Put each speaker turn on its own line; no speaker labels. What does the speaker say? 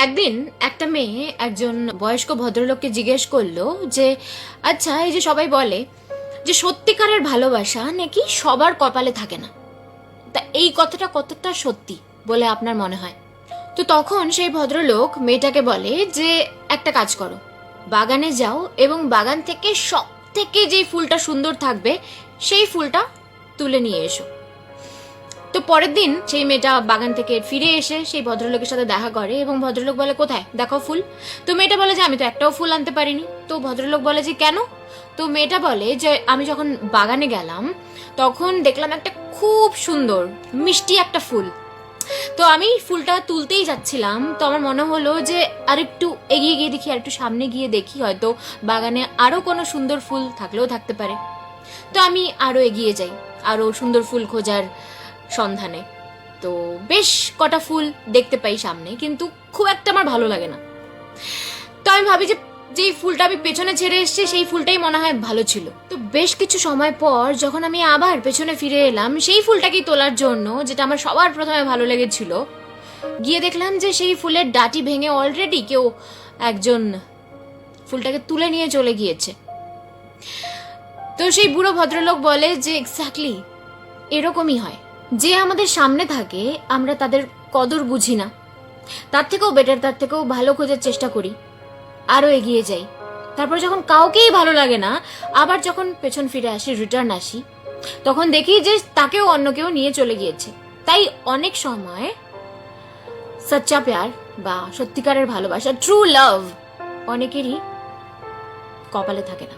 একদিন একটা মেয়ে একজন বয়স্ক ভদ্রলোককে জিজ্ঞেস করলো যে আচ্ছা, এই যে সবাই বলে যে সত্যিকারের ভালোবাসা নাকি সবার কপালে থাকে না, তা এই কথাটা কতটা সত্যি বলে আপনার মনে হয়? তো তখন সেই ভদ্রলোক মেয়েটাকে বলে যে একটা কাজ করো, বাগানে যাও এবং বাগান থেকে সব থেকে যে ফুলটা সুন্দর থাকবে সেই ফুলটা তুলে নিয়ে এসো। তো পরের দিন সেই মেয়েটা বাগান থেকে ফিরে এসে সেই ভদ্রলোকের সাথে দেখা করে এবং ভদ্রলোক বলে কোথায় দেখাও ফুল। তো মেয়েটা বলে যে আমি তো একটাও ফুল আনতে পারিনি। তো ভদ্রলোক বলে যে কেন? তো মেয়েটা বলে যে আমি যখন বাগানে গেলাম তখন দেখলাম একটা খুব সুন্দর মিষ্টি একটা ফুল। তো আমি ফুলটা তুলতেই যাচ্ছিলাম, তো আমার মনে হলো যে আরেকটু এগিয়ে গিয়ে দেখি, আরেকটু সামনে গিয়ে দেখি, হয়তো বাগানে আরো কোনো সুন্দর ফুল থাকলেও থাকতে পারে। তো আমি আরো এগিয়ে যাই, আরো সুন্দর ফুল খোঁজার সন্ধানে। তো বেশ কটা ফুল দেখতে পাই সামনে, কিন্তু খুব একটা আমার ভালো লাগে না। তো আমি ভাবি যে যেই ফুলটা আমি পেছনে ছেড়ে এসেছি সেই ফুলটাই মনে হয় ভালো ছিল। তো বেশ কিছু সময় পর যখন আমি আবার পেছনে ফিরে এলাম সেই ফুলটাকেই তোলার জন্য, যেটা আমার সবার প্রথমে ভালো লেগেছিল, গিয়ে দেখলাম যে সেই ফুলের ডাটি ভেঙে অলরেডি কেউ একজন ফুলটাকে তুলে নিয়ে চলে গিয়েছে। তো সেই বুড়ো ভদ্রলোক বলে যে এক্স্যাক্টলি এরকমই হয়, যে আমাদের সামনে থাকে আমরা তাদের কদর বুঝি না, তার থেকেও বেটার, তার থেকেও ভালো খোঁজার চেষ্টা করি, আরো এগিয়ে যাই। তারপর যখন কাউকেই ভালো লাগে না, আবার যখন পেছন ফিরে আসি, রিটার্ন আসি, তখন দেখি যে তাকেও অন্য কেউ নিয়ে চলে গিয়েছে। তাই অনেক সময় সচ্চা প্যার বা সত্যিকারের ভালোবাসা, ট্রু লাভ, অনেকেরই কপালে থাকে না।